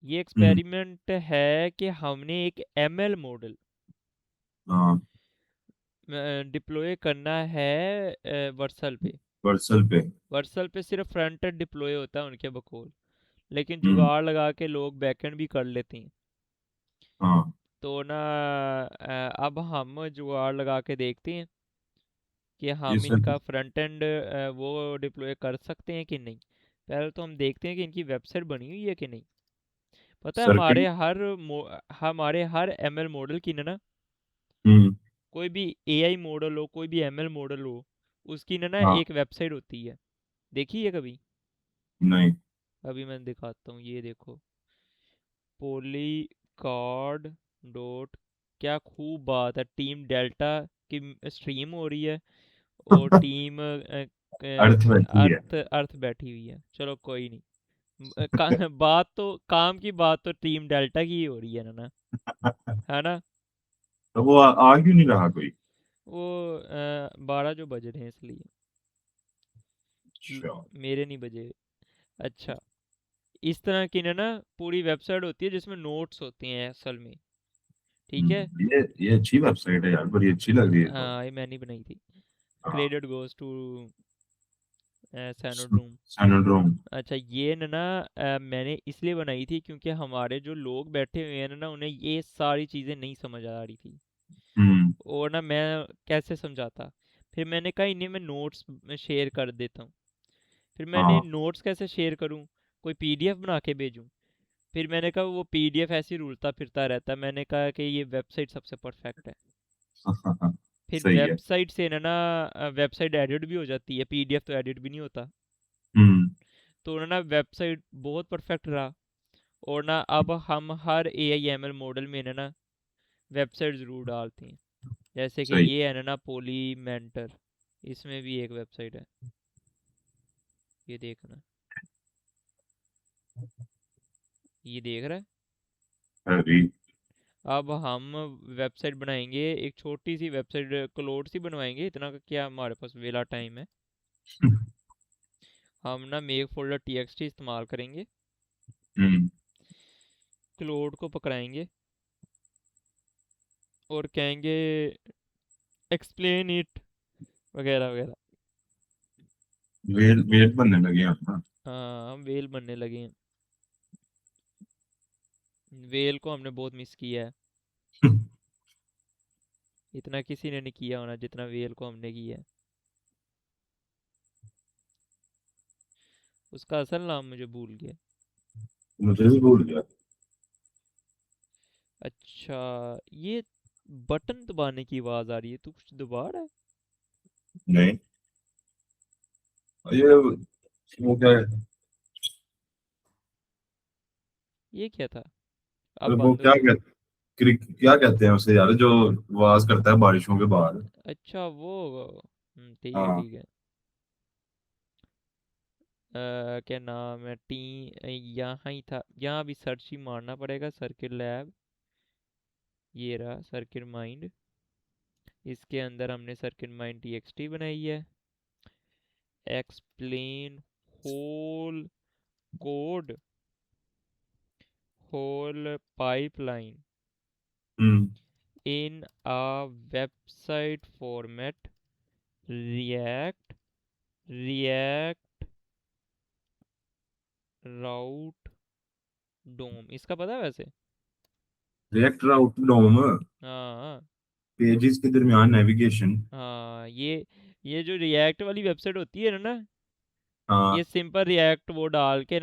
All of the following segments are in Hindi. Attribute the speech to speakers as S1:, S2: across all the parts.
S1: ये
S2: हम्म।
S1: एक्सपेरिमेंट है कि हमने एक एमएल मॉडल
S2: हाँ।
S1: डिप्लॉय करना है वर्सल पे।
S2: वर्सल पे।
S1: वर्सल पे सिर्फ फ्रंट एंड डिप्लॉय होता है उनके बकौल, लेकिन
S2: हम्म।
S1: जुगाड़ लगा के लोग बैकएंड भी कर लेते हैं।
S2: हाँ।
S1: तो ना अब हम जुगाड़ लगा के देखते हैं कि
S2: ये
S1: हम
S2: सब।
S1: इनका फ्रंट एंड वो डिप्लॉय कर सकते हैं कि नहीं। पहले तो हम देखते हैं कि इनकी वेबसाइट बनी हुई है कि नहीं। पता है
S2: सर्किट।
S1: हमारे हर एमएल मॉडल की ना,
S2: हम्म।
S1: कोई भी एआई मॉडल हो, कोई भी एमएल मॉडल हो, उसकी ना
S2: हाँ।
S1: एक वेबसाइट होती है। देखी है कभी?
S2: नहीं।
S1: अभी मैं दिखाता हूँ, ये देखो। पॉलीकार्ड डॉट, क्या खूब बात है, टीम डेल्टा की स्ट्रीम हो रही है, और टीम
S2: अर्थ बैठी है।
S1: अर्थ अर्थ बैठी हुई है। चलो कोई नहीं। बात तो काम की बात तो टीम डेल्टा की ही हो रही है ना, है ना।
S2: तो वो आ क्यों नहीं रहा कोई?
S1: वो 12 जो बज रहे हैं इसलिए। ल-
S2: अच्छा।
S1: मेरे नहीं बजे। अच्छा, इस तरह की ना पूरी वेबसाइट होती है जिसमें नोट्स होते हैं असल में। ठीक है।
S2: ये अच्छी वेबसाइट है यार, बड़ी अच्छी लग रही है तो।
S1: हाँ, ये मैंने बनाई थी।
S2: हाँ।
S1: क्रेडिट गोज टू सैनोड्रूम।
S2: सैनोड्रोम।
S1: अच्छा, ये मैंने इसलिए बनाई थी क्योंकि हमारे जो लोग बैठे हुए हैं ना उन्हें ये सारी चीज़ें नहीं समझ आ रही थी।
S2: हम्म।
S1: और मैं कैसे समझाता। फिर मैंने कहा इन्हें मैं नोट्स शेयर कर देता हूँ। फिर मैंने
S2: हाँ।
S1: नोट्स कैसे शेयर करूँ, कोई पीडीएफ बना के भेजूँ। फिर मैंने कहा वो पीडीएफ ऐसे ही रुलता फिरता रहता है, मैंने कहा कि ये वेबसाइट सबसे परफेक्ट है। फिर
S2: सही है।
S1: वेबसाइट से वेबसाइट एडिट भी हो जाती है, पीडीएफ तो एडिट भी नहीं होता।
S2: हम्म।
S1: तो वेबसाइट बहुत परफेक्ट रहा। और अब हम हर ए आई एम एल मॉडल में वेबसाइट ज़रूर डालते हैं। जैसे कि
S2: सही।
S1: ये है पोली मेंटर, इसमें भी एक वेबसाइट है, ये देखना। ये देख रहा है।
S2: अरे।
S1: अब हम वेबसाइट बनाएंगे, एक छोटी सी वेबसाइट क्लोड सी बनवाएंगे, इतना का क्या हमारे पास वेला टाइम है। हम मेक फोल्डर टीएक्सटी इस्तेमाल करेंगे,
S2: हम्म।
S1: क्लोड को पकड़ाएंगे और कहेंगे एक्सप्लेन इट वगैरह वगैरह।
S2: वेल वेल बनने लगे हैं अपना।
S1: हाँ, हम वेल बनने लगे हैं। वेल को हमने बहुत मिस किया है। इतना किसी ने नहीं किया होना जितना वेल को हमने किया है। उसका असल नाम मुझे भूल गया।
S2: मुझे भी भूल गया।
S1: अच्छा, ये बटन दबाने की आवाज़ आ रही है, तू कुछ दबा रहा है?
S2: नहीं। ये वो क्या है?
S1: ये क्या था?
S2: अरे
S1: अब
S2: वो
S1: बंद हो
S2: क्या
S1: गया।
S2: कहते, क्या कहते हैं उसे यार, जो आवाज करता है बारिशों के बाद।
S1: अच्छा वो, ठीक है
S2: हाँ।
S1: ठीक है। क्या नाम है, यहाँ ही था, यहाँ भी सर्च ही मारना पड़ेगा, सर्किट लैब। ये रहा सर्किट माइंड। इसके अंदर हमने सर्किट माइंड टीएक्सटी बनाई है। Explain whole code, whole pipeline
S2: hmm.
S1: In a website format, react react route dom, इसका पता है वैसे?
S2: रिएक्ट राउट डोम।
S1: हाँ
S2: पेजेस के दरमियान नेविगेशन।
S1: हाँ, ये जो रिएक्ट वाली वेबसाइट होती है
S2: हाँ।
S1: ये सिंपल रिएक्ट वो डाल के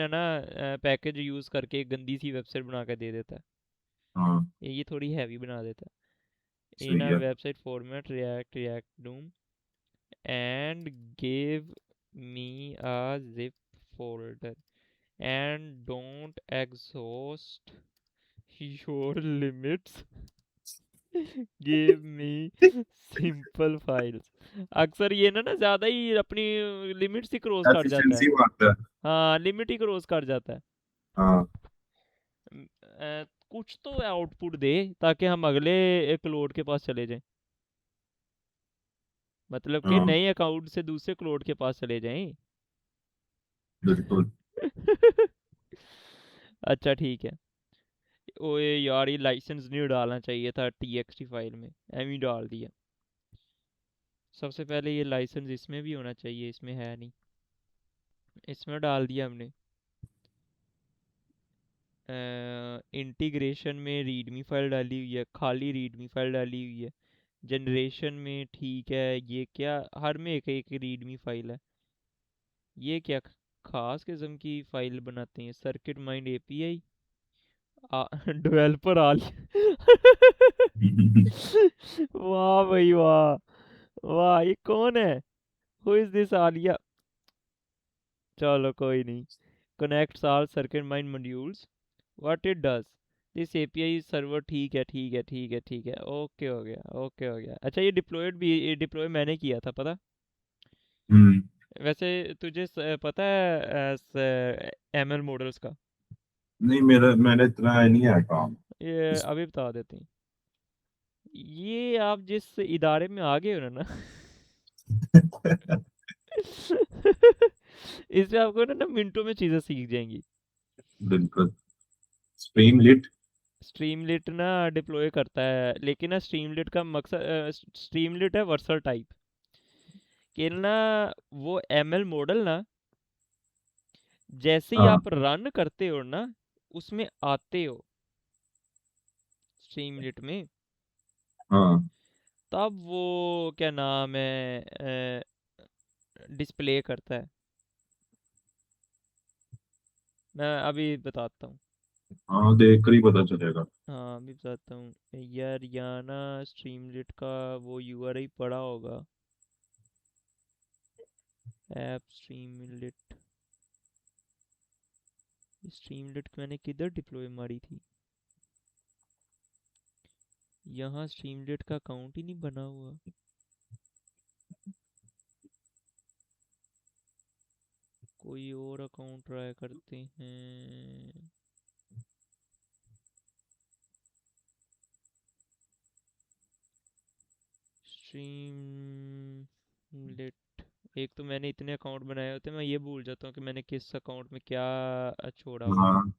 S1: पैकेज यूज करके एक गंदी सी वेबसाइट बना के दे देता है।
S2: हाँ।
S1: ये थोड़ी हैवी बना देता है। इन
S2: सही
S1: a
S2: है।
S1: website format react dom and give me a zip folder and don't exhaust your limits, give me simple files। अक्सर ये ज्यादा ही अपनी लिमिट्स ही क्रॉस कर जाता है।
S2: एफिशिएंसी मारता है।
S1: हाँ, लिमिट ही क्रॉस कर जाता है।
S2: हाँ।
S1: कुछ तो आउटपुट दे ताकि हम अगले क्लोड के पास चले जाएं, मतलब कि
S2: हाँ।
S1: नए अकाउंट से दूसरे क्लोड के पास चले जाएं।
S2: बिल्कुल।
S1: अच्छा ठीक है। ओए यार, ये लाइसेंस नहीं डालना चाहिए था txt फाइल में, एम ही डाल दिया। सबसे पहले ये लाइसेंस इसमें भी होना चाहिए, इसमें है नहीं, इसमें डाल दिया हमने। इंटीग्रेशन में रीडमी फाइल डाली हुई है, खाली रीडमी फाइल डाली हुई है। जनरेशन में ठीक है, ये क्या, हर में एक एक रीडमी फाइल है। ये क्या खास किस्म की फाइल बनाते हैं, सर्किट माइंड एपीआई डेवलपर आल वाह भाई वाह, वाह ये कौन है, हु इज दिस आलिया। चलो कोई नहीं। Connects all circuit mind modules, what it does, this API server, ठीक है ठीक है ठीक है ठीक है, ओके हो गया, ओके हो गया। अच्छा ये डिप्लॉयड भी, ये डिप्लॉय मैंने किया था पता।
S2: हम्म।
S1: वैसे तुझे पता है एमएल मॉडल्स का।
S2: नहीं, मैंने इतना नहीं है काम।
S1: ये अभी बता देते हैं। ये आप जिस इदारे में आ गए हो ना इससे आपको ना मिनटों में चीज़ें सीख जाएंगी।
S2: बिल्कुल। स्ट्रीमलिट।
S1: स्ट्रीमलिट ना डिप्लॉय करता है, लेकिन ना स्ट्रीमलिट का मकसद, स्ट्रीमलिट है वर्सल टाइप कि ना, वो एमएल मॉडल ना जैसे ही
S2: हाँ
S1: आप रन करते हो ना, उसमें आते हो स्ट्रीमलिट में,
S2: हाँ
S1: तब वो क्या नाम है डिस्प्ले करता है। मैं अभी बताता हूँ।
S2: हाँ, देख कर ही पता चलेगा।
S1: हाँ अभी बताता हूँ यार, यहाँ ना स्ट्रीमलिट का वो यूआरएल पड़ा होगा, ऐप स्ट्रीमलिट। स्ट्रीमलिट मैंने किधर डिप्लॉय मारी थी, यहाँ स्ट्रीमलिट का अकाउंट ही नहीं बना हुआ। कोई और अकाउंट ट्राई करते हैं। स्ट्रीमलिट, एक तो मैंने इतने अकाउंट बनाए होते हैं, मैं ये भूल जाता हूँ कि मैंने किस अकाउंट में क्या छोड़ा हुआ है।
S2: हाँ।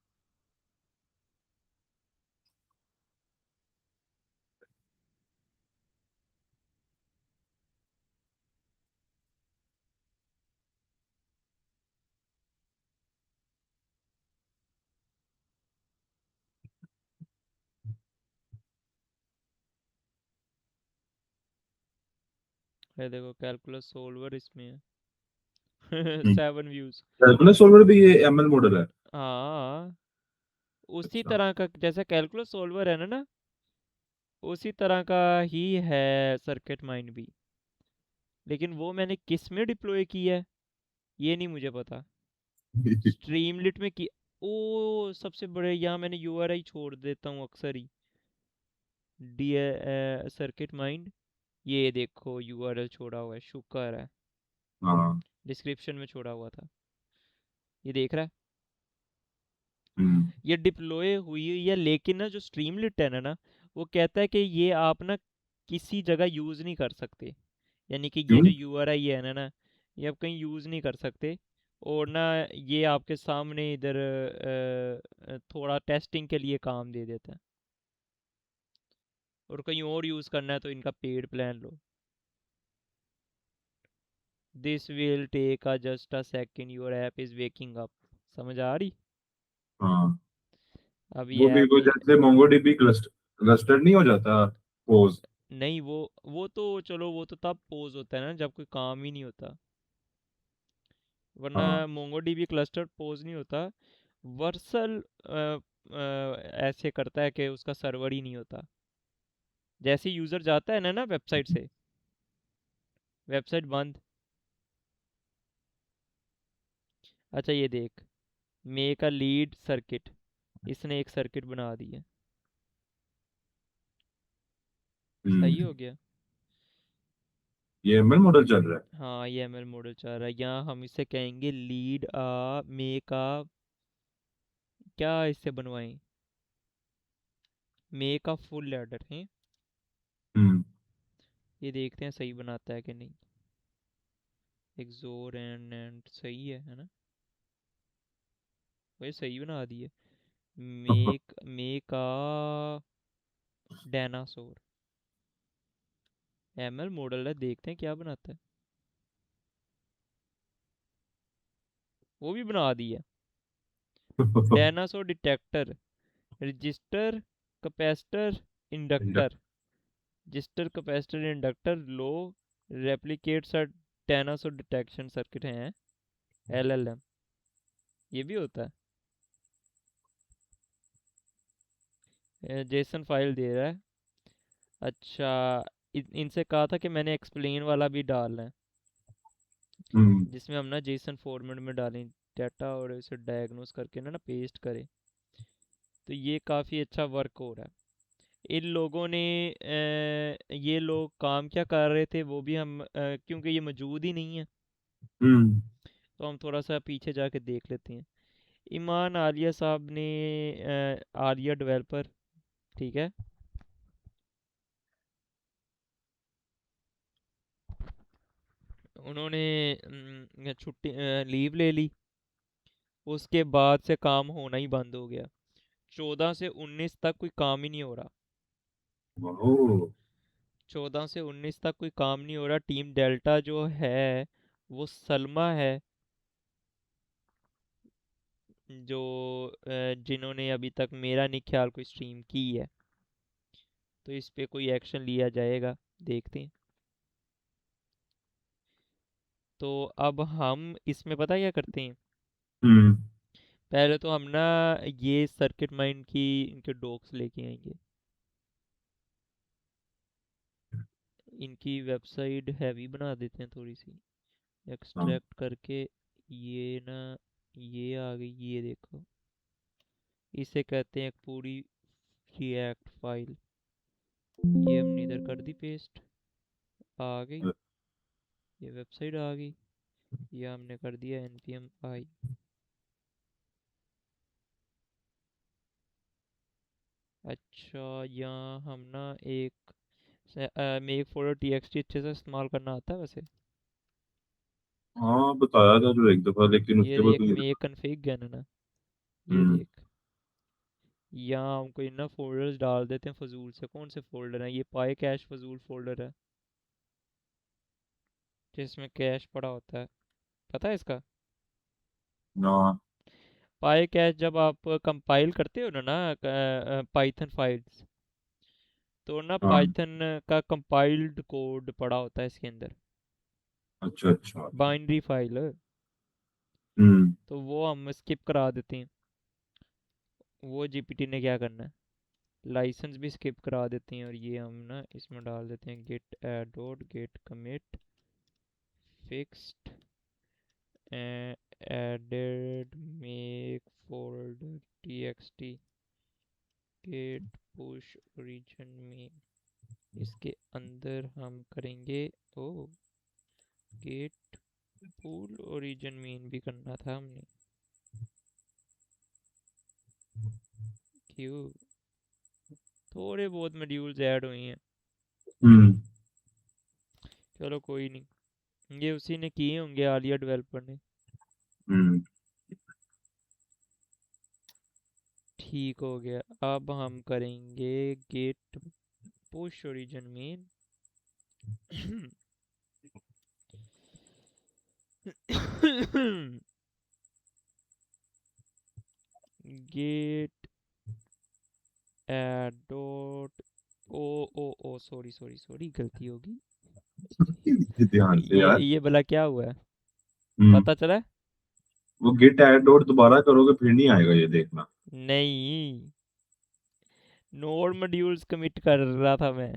S1: ये देखो कैलकुलस सोल्वर इसमें है
S2: हम्म।
S1: 7 व्यूज।
S2: कैलकुलस सॉल्वर भी ये एमएल मॉडल है?
S1: हाँ उसी
S2: अच्छा।
S1: तरह का जैसा कैलकुलस सोल्वर है ना, उसी तरह का ही है सर्किट माइंड भी। लेकिन वो मैंने किस में डिप्लॉय की है ये नहीं मुझे पता। स्ट्रीमलिट में की, ओ सबसे बड़े, यहाँ मैंने यूआरआई छोड़ देता हूँ अक्सर ही। डी सर्किट माइंड, ये देखो यूआरएल छोड़ा हुआ है, शुक्र है
S2: हाँ।
S1: डिस्क्रिप्शन में छोड़ा हुआ था। ये देख रहा है,
S2: हम्म।
S1: ये डिप्लॉय हुई हुई है, लेकिन ना जो स्ट्रीमलिट है ना, वो कहता है कि ये आप ना किसी जगह यूज़ नहीं कर सकते। यानी कि ये
S2: क्यों?
S1: जो यूआरआई है ना, ये आप कहीं यूज़ नहीं कर सकते। और ना ये आपके सामने इधर थोड़ा टेस्टिंग के लिए काम दे देता है, और कहीं और यूज़ करना है तो इनका पेड प्लान लो। This will take a just a second, your app is waking up. समझ आ रही,
S2: हाँ।
S1: अब
S2: वो
S1: ये
S2: भी
S1: ऐप
S2: वो
S1: नहीं।
S2: जैसे मोंगोडीबी क्लस्टर नहीं हो जाता पोज।
S1: नहीं वो तो चलो, वो तो तब पोज होता है ना जब कोई काम ही नहीं होता, वरना
S2: हाँ।
S1: मोंगोडीबी क्लस्टर पोज नहीं होता। वर्सल ऐसे करता है कि उसका सर्वर ही नहीं होता। जैसे यूज़र जाता है ना वेबसाइट से, वेबसाइट बंद। अच्छा ये देख, मेक अ लीड सर्किट, इसने एक सर्किट बना दी है, सही हो
S2: हम्म।
S1: गया।
S2: ये एमएल मॉडल चल रहा है।
S1: हाँ ये एमएल मॉडल चल रहा है, यहाँ हम इसे कहेंगे लीड आ मेक आ, क्या इससे बनवाएं, मेक अ फुल लैडर है।
S2: हम्म।
S1: ये देखते हैं सही बनाता है कि नहीं। एक्सोर एंड सही है ना, वही सही बना दी है। Make a dinosaur. ML model है, देखते हैं क्या बनाता है। वो भी बना दिया। Dinosaur detector, resistor, capacitor, inductor. Resistor, capacitor, inductor, low replicates और डायनासोर डिटेक्शन सर्किट हैं। एलएलएम ये भी होता है। जेसन फाइल दे रहा है। अच्छा, इनसे कहा था कि मैंने एक्सप्लेन वाला भी डालना है,
S2: हम्म।
S1: जिसमें हम ना जेसन फॉर्मेट में डालें डाटा और उसे डायग्नोस करके ना पेस्ट करें। तो ये काफ़ी अच्छा वर्क हो रहा है। इन लोगों ने ये लोग काम क्या कर रहे थे वो भी हम क्योंकि ये मौजूद ही नहीं है,
S2: हम्म।
S1: तो हम थोड़ा सा पीछे जाके देख लेते हैं। ईमान आलिया साहब ने आलिया डेवलपर, ठीक है, उन्होंने छुट्टी लीव ले ली। उसके बाद से काम होना ही बंद हो गया। 14 से 19 तक कोई काम ही नहीं हो रहा।
S2: ओह।
S1: 14 से 19 तक कोई काम नहीं हो रहा। टीम डेल्टा जो है वो सलमा है, जो जिन्होंने अभी तक मेरा नहीं ख्याल कोई स्ट्रीम की है। तो इस पे कोई एक्शन लिया जाएगा, देखते हैं। तो अब हम इसमें पता क्या करते हैं।
S2: हम्म।
S1: पहले तो हम ना ये सर्किट माइंड की इनके डॉक्स लेके आएंगे। इनकी वेबसाइट हैवी बना देते हैं थोड़ी सी,
S2: हाँ।
S1: एक्सट्रैक्ट करके। ये ना, ये आ गई, ये देखो। इसे कहते हैं एक पूरी रिएक्ट फाइल। ये हमने इधर कर दी पेस्ट, आ गई। ये वेबसाइट आ गई। ये हमने कर दिया npm i। अच्छा, यहाँ हम ना एक मेक फोल्डर txt अच्छे से इस्तेमाल करना आता है वैसे।
S2: हाँ, बताया था जो एक दफा, लेकिन
S1: ये
S2: उसके बाद
S1: देख,
S2: कोई।
S1: मेक कन्फिग है ना, ये
S2: हम्म।
S1: देख। यहाँ हम कोई ना फोल्डर्स डाल देते हैं फजूल से। कौन से फोल्डर हैं ये? पाई कैश फजूल फोल्डर है, जिसमें कैश पड़ा होता है। पता है इसका?
S2: ना।
S1: पाई कैश जब आप कंपाइल करते हो ना पाइथन फाइल्स, तो ना
S2: हाँ।
S1: पाइथन का कंपाइल्ड कोड पड़ा होता है इसके अंदर,
S2: अच्छा अच्छा अच्छा।
S1: Binary file.
S2: हम्म।
S1: तो वो हम स्किप करा देते हैं। वो जीपीटी ने क्या करना है, लाइसेंस भी स्किप करा देते हैं। और ये हम ना इसमें डाल देते हैं git add dot git commit fixed added make folder txt git push origin में। इसके अंदर हम करेंगे, oh git pull origin main भी करना था हमने। क्यों? थोड़े बहुत मॉड्यूल्स ऐड हुए हैं,
S2: हम्म।
S1: चलो कोई नहीं। ये उसी ने किए होंगे, आलिया डेवलपर ने।
S2: हम्म।
S1: ठीक हो गया। अब हम करेंगे git push origin main. Git add dot oh oh oh sorry sorry sorry, गलती होगी।
S2: ध्यान से यार।
S1: ये भला क्या हुआ है,
S2: हम्म।
S1: पता चला?
S2: वो गेट ऐड डॉट दोबारा करोगे फिर नहीं आएगा, ये देखना।
S1: नहीं, नोड मॉड्यूल्स कमिट कर रहा था मैं।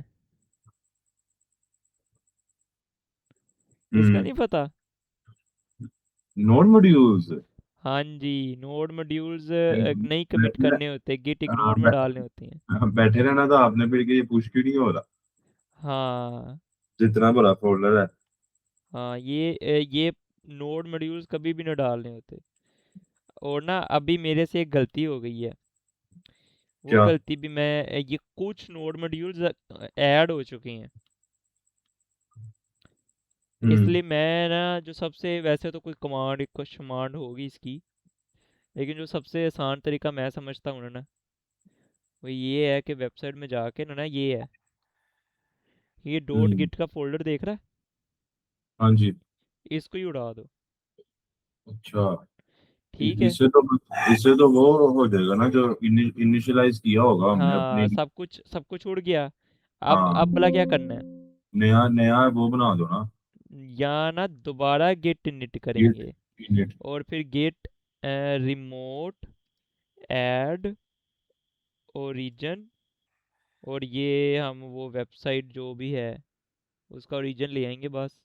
S1: इसका
S2: हम्म।
S1: नहीं पता?
S2: Node modules.
S1: हाँ जी, नोड मॉड्यूल्स नहीं कमिट
S2: बैठे
S1: करने होते, गिट
S2: हाँ,
S1: इग्नोर में डालने होते हैं।
S2: बैठे रहना था आपने फिर कि ये पुश क्यों नहीं हो रहा।
S1: हाँ
S2: जितना बड़ा फोल्डर है।
S1: हाँ, ये नोड मॉड्यूल्स कभी भी नहीं डालने होते। और ना अभी मेरे से एक गलती हो गई है। वो
S2: क्या।
S1: गलती भी मैं ये कुछ नोड मॉड्यूल्स ऐड हो चुके हैं,
S2: हम्म।
S1: इसलिए मैं ना जो सबसे, वैसे तो कोई कमांड, एक कमांड होगी इसकी, लेकिन जो सबसे आसान तरीका मैं समझता हूँ ना, वो ये है कि वेबसाइट में जाके ना ये है, ये डॉट
S2: हम्म।
S1: गिट का फोल्डर देख रहा
S2: हाँ जी।
S1: है, इसको ही उड़ा दो।
S2: अच्छा।
S1: ठीक है।
S2: इससे तो वो हो जाएगा ना, जो इनिशियलाइज किया होगा हमने अपनी।
S1: हाँ, सब कुछ उड़ गया। अब भला क्या
S2: हाँ।
S1: करना है?
S2: नया नया वो बना दो ना।
S1: यहाँ ना दोबारा गेट इनिट
S2: गिट
S1: करेंगे,
S2: इनिट।
S1: और फिर गेट रिमोट ऐड ओरिजिन, और ये हम वो वेबसाइट जो भी है उसका ओरिजिन ले आएंगे बस।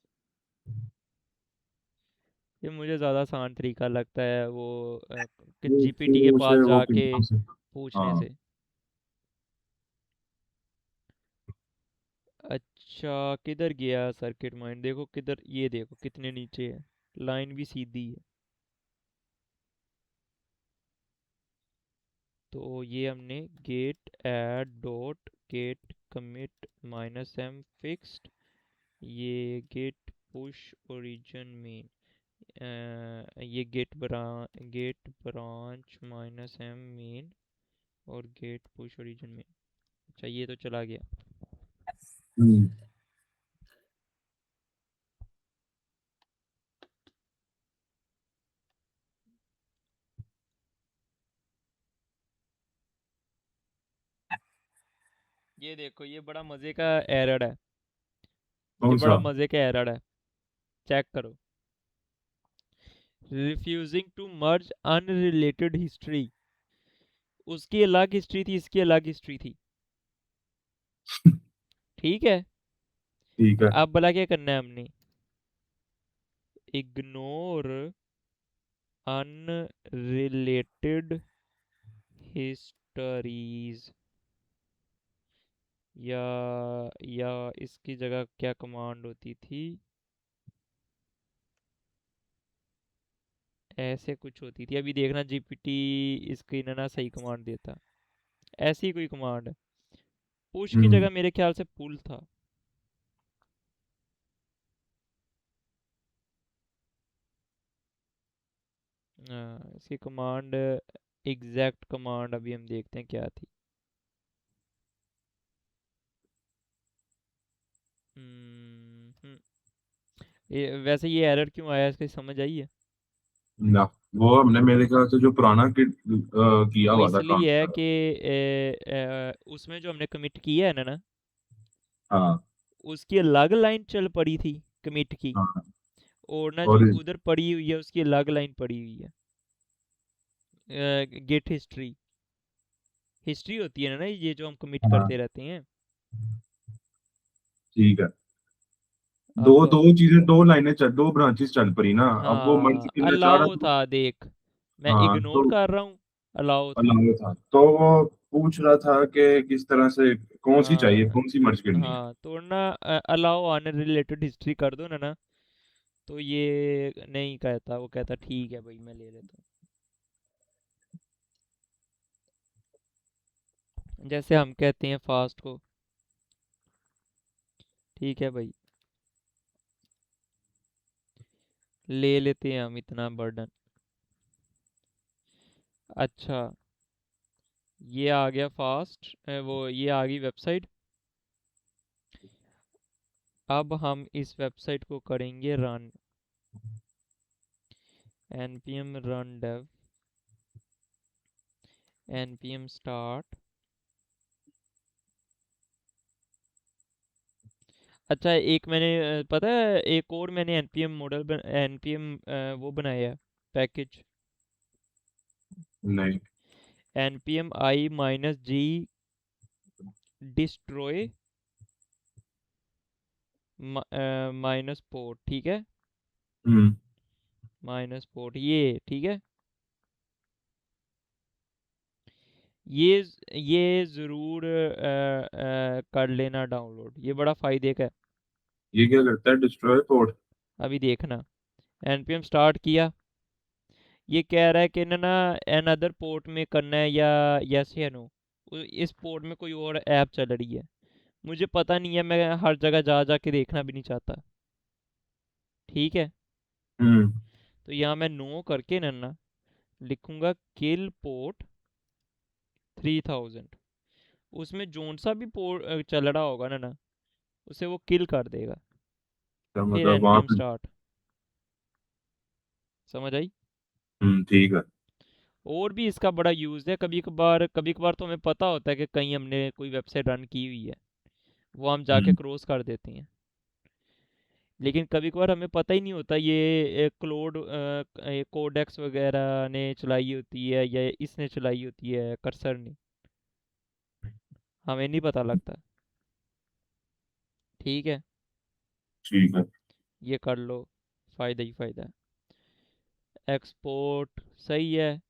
S1: ये मुझे ज़्यादा आसान तरीका लगता है वो कि जीपीटी के
S2: फिर
S1: पास
S2: उसे वो
S1: जाके
S2: कितना से।
S1: पूछने
S2: हाँ।
S1: से। अच्छा, किधर गया सर्किट माइंड? देखो किधर, ये देखो कितने नीचे है, लाइन भी सीधी है। तो ये हमने git add dot git commit minus M fixed, ये गेट पुश ओरिजिन मेन, ये git branch minus M main, और गेट पुश ओरिजिन मेन। अच्छा, ये तो चला गया।
S2: हम्म।
S1: ये देखो, ये बड़ा मज़े का एरर है, ये
S2: कौन सा?
S1: बड़ा मज़े का एरर है, चेक करो। Refusing to merge unrelated history, उसकी अलग हिस्ट्री थी, इसकी अलग हिस्ट्री थी। ठीक है।
S2: ठीक है।
S1: अब भला क्या करना है हमने? इग्नोर अनरिलेटेड हिस्टरीज, या इसकी जगह क्या कमांड होती थी, ऐसे कुछ होती थी, अभी देखना जीपीटी इसकी ना सही कमांड देता। ऐसी कोई कमांड है, पुश की
S2: हम्म।
S1: जगह मेरे ख्याल से पुल था। इसकी कमांड, एग्जैक्ट कमांड अभी हम देखते हैं क्या थी। हम्म, वैसे ये एरर क्यों आया, इसकी समझ आई है?
S2: ना, वो हमने मेरे ख्याल से जो पुराना किट किया
S1: वो
S2: हुआ था काम
S1: इसलिए है
S2: सारा।
S1: कि उसमें जो हमने कमिट किया है ना,
S2: हाँ।
S1: उसकी अलग लाइन चल पड़ी थी कमिट की,
S2: हाँ।
S1: और ना जो
S2: और
S1: उधर पड़ी हुई है उसकी अलग लाइन पड़ी हुई है। गेट हिस्ट्री, हिस्ट्री होती है ना ये जो हम कमिट
S2: हाँ।
S1: करते रहते हैं।
S2: ठीक है। दो
S1: अब
S2: दो चीजें, दो लाइनें चल, दो ब्रांचेस चल पड़ी ना। अब वो मर्ज
S1: हाँ,
S2: करना चाह रहा
S1: अलाउ
S2: था।
S1: था देख, मैं
S2: हाँ
S1: इग्नोर
S2: तो
S1: कर रहा हूँ, अलाउ था।
S2: अलाउ था, तो वो पूछ रहा था कि किस तरह से कौन सी चाहिए,
S1: हाँ
S2: कौन सी मर्ज करनी है।
S1: हाँ, तो ना अलाउ आने रिलेटेड हिस्ट्री कर दो ना, तो ये नहीं कहता, वो कहता ठीक है भाई मैं ले लेता हूँ, जैसे हम कहते हैं फास्ट को। ठीक है भाई, ले लेते हैं हम इतना बर्डन। अच्छा, ये आ गया फास्ट, वो ये आ गई वेबसाइट। अब हम इस वेबसाइट को करेंगे run, npm run dev, npm start। अच्छा, एक मैंने पता है, एक और मैंने npm मॉडल npm वो बनाया है पैकेज,
S2: नहीं।
S1: npm i minus G destroy minus port. ठीक है,
S2: हम्म।
S1: माइनस पोर्ट, ये ठीक है। ये ज़रूर कर लेना डाउनलोड, ये बड़ा फ़ायदे का है।
S2: ये क्या करता है, डिस्ट्रॉय पोर्ट?
S1: अभी देखना, npm स्टार्ट किया, ये कह रहा है कि ना एन अदर पोर्ट में करना है या यस या नो, इस पोर्ट में कोई और ऐप चल रही है, मुझे पता नहीं है, मैं हर जगह जा जा के देखना भी नहीं चाहता। ठीक है,
S2: हम्म।
S1: तो यहाँ मैं नो करके ना लिखूंगा किल पोर्ट 3000, उसमें जोन सा भी पोर्ट चल रहा होगा ना ना, उसे वो किल कर देगा।
S2: तो
S1: फिर
S2: मतलब वहां
S1: npm
S2: पे।
S1: स्टार्ट। समझ आई?
S2: ठीक है।
S1: और भी इसका बड़ा यूज़ है। कभी कभार तो हमें पता होता है कि कहीं हमने कोई वेबसाइट रन की हुई है, वो हम जाके
S2: हम्म
S1: क्रॉस कर देते हैं। लेकिन कभी कभार हमें पता ही नहीं होता ये क्लोड कोडेक्स वगैरह ने चलाई होती है या इसने चलाई होती है, कर्सर ने, हमें नहीं पता लगता। ठीक है,
S2: ठीक है।
S1: ये कर लो, फ़ायदा ही फ़ायदा है। एक्सपोर्ट सही है,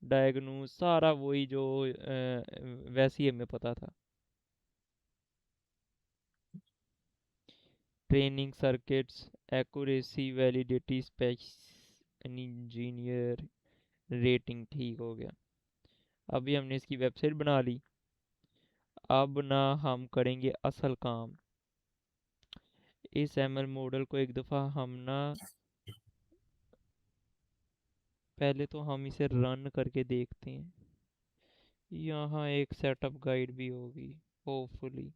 S1: डायग्नोज सारा वही जो वैसे ही हमें पता था। Training circuits, accuracy, validity, space, engineer, rating, ठीक हो गया। अभी हमने इसकी वेबसाइट बना ली। अब ना हम करेंगे असल काम। इस एमएल मॉडल को एक दफ़ा हम ना, पहले तो हम इसे रन करके देखते हैं। यहाँ एक सेटअप गाइड भी होगी hopefully.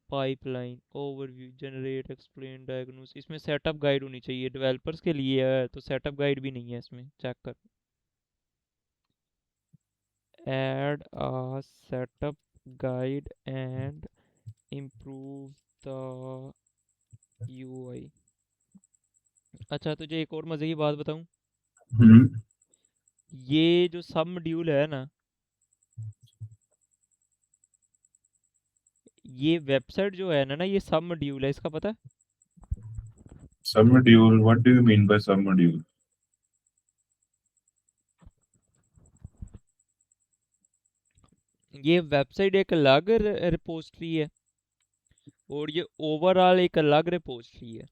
S1: Pipeline overview, generate, explain, diagnose, इसमें सेटअप गाइड होनी चाहिए। डेवलपर्स के लिए है तो सेटअप गाइड भी नहीं है इसमें, चेक कर। Add a setup guide and improve the UI. अच्छा, तुझे एक और मज़े की बात बताऊं।
S2: हम्म
S1: ये जो सब मॉड्यूल है ना, ये वेबसाइट जो है ना ये सब मॉड्यूल है, इसका पता है?
S2: सब module, what do you mean by सब मॉड्यूल?
S1: ये वेबसाइट एक अलग रिपोजिटरी है, और ये ओवरऑल एक अलग रिपोजिटरी है।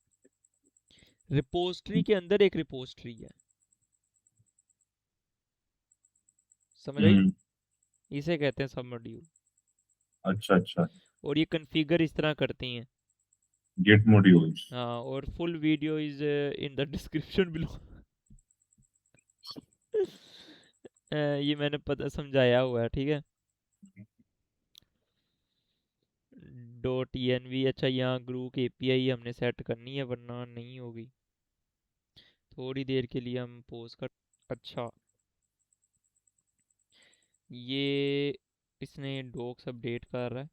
S1: रिपोजिटरी के अंदर एक रिपोजिटरी है। समझ आई?
S2: हम्म
S1: इसे कहते हैं सब मॉड्यूल।
S2: अच्छा अच्छा।
S1: और ये कॉन्फ़िगर इस तरह करती हैं।
S2: Git modules.
S1: हाँ, और full video is in the description below. ये मैंने पता समझाया हुआ है, ठीक है। .env, अच्छा यहाँ ग्रुप एपीआई हमने सेट करनी है वरना नहीं होगी। थोड़ी देर के लिए हम पोज कर। अच्छा, ये इसने डॉक्स अपडेट कर रहा है।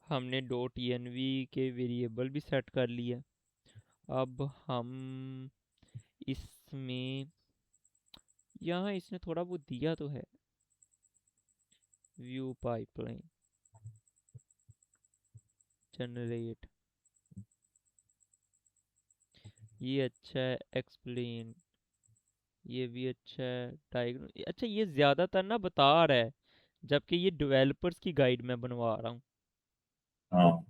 S1: हमने .env के वेरिएबल भी सेट कर लिया। अब हम इसमें, यहाँ इसने थोड़ा बहुत दिया तो है। व्यू पाइपलाइन, जनरेट, ये अच्छा है। एक्सप्लेन, ये भी अच्छा है। डायग्नो, अच्छा ये ज़्यादातर ना बता रहा है, जबकि ये डेवलपर्स की गाइड मैं बनवा रहा हूँ।
S2: हाँ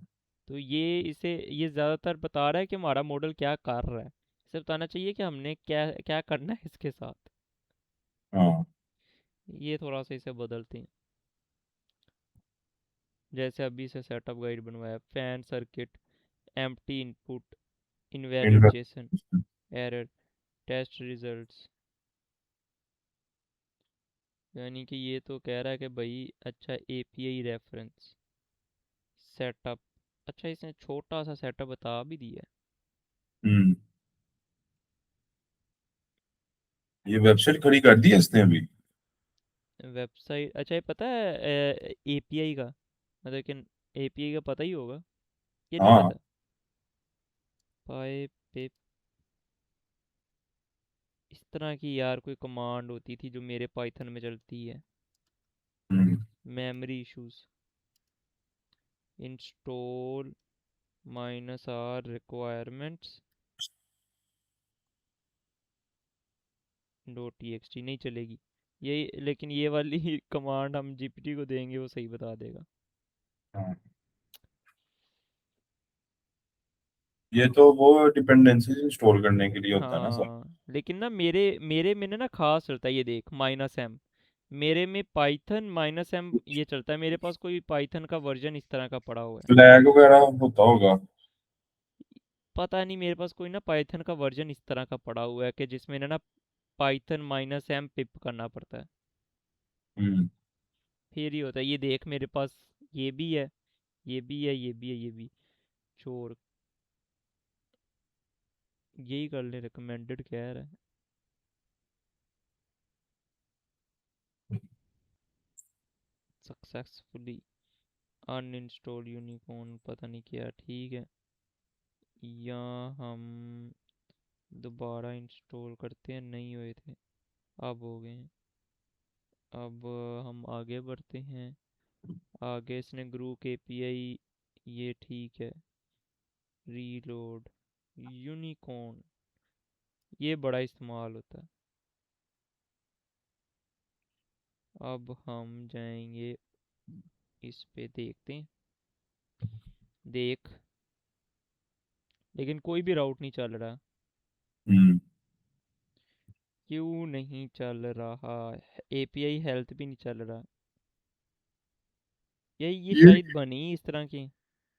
S1: तो ये ज़्यादातर बता रहा है कि हमारा मॉडल क्या कर रहा है। इसे बताना चाहिए कि हमने क्या क्या करना है इसके साथ।
S2: हाँ।
S1: ये थोड़ा सा इसे बदलते हैं। जैसे अभी से सेटअप गाइड बनवाया, fan circuit, empty input, invalid
S2: इनका।
S1: JSON, error, test results. यानी कि ये तो कह रहा है कि भाई अच्छा एपीआई रेफरेंस सेटअप। अच्छा, इसने छोटा सा सेटअप बता भी दिया
S2: हम्म ये वेबसाइट खड़ी कर दी है इसने अभी?
S1: है। वेबसाइट, अच्छा ये पता है एपीआई का, मतलब कि एपीआई का पता ही होगा, ये नहीं
S2: हाँ।
S1: पता। पाइप, इस तरह की यार कोई कमांड होती थी जो मेरे पाइथन में चलती है।
S2: हम्म
S1: memory issues, install -r requirements .txt नहीं चलेगी ये, लेकिन ये वाली कमांड हम जीपीटी को देंगे, वो सही बता देगा।
S2: हाँ। ये तो वो डिपेंडेंसीज इंस्टॉल करने के लिए होता है ना सर?
S1: हाँ, लेकिन ना मेरे मेरे में ना खास चलता है, ये देख -m, मेरे में पाइथन -m ये चलता है। मेरे पास कोई पाइथन का वर्जन इस तरह का पड़ा हुआ है।
S2: फ्लैग वगैरह होता होगा।
S1: पता नहीं, मेरे पास कोई ना पाइथन का वर्जन इस तरह का पड़ा हुआ है कि जिसमें ना पाइथन -m पिप करना पड़ता है,
S2: हम्म।
S1: फिर ही होता है। ये देख मेरे पास ये भी है, ये भी है, ये भी है, ये भी। छोड़, यही कर ले, रिकमेंडेड कह रहा है। सक्सेसफुली अनइंस्टॉल यूनिकॉर्न, पता नहीं क्या, ठीक है। या हम दोबारा इंस्टॉल करते हैं, नहीं हुए थे, अब हो गए हैं। अब हम आगे बढ़ते हैं। आगे इसने ग्रुप एपीआई, ये ठीक है। रीलोड यूनिकॉर्न, ये बड़ा इस्तेमाल होता है। अब हम जाएंगे इस पे, देखते हैं। देख, लेकिन कोई भी राउट नहीं चल रहा।
S2: हम्म।
S1: क्यों नहीं चल रहा? एपीआई हेल्थ भी नहीं चल रहा। ये
S2: ये
S1: शायद बनी इस तरह की।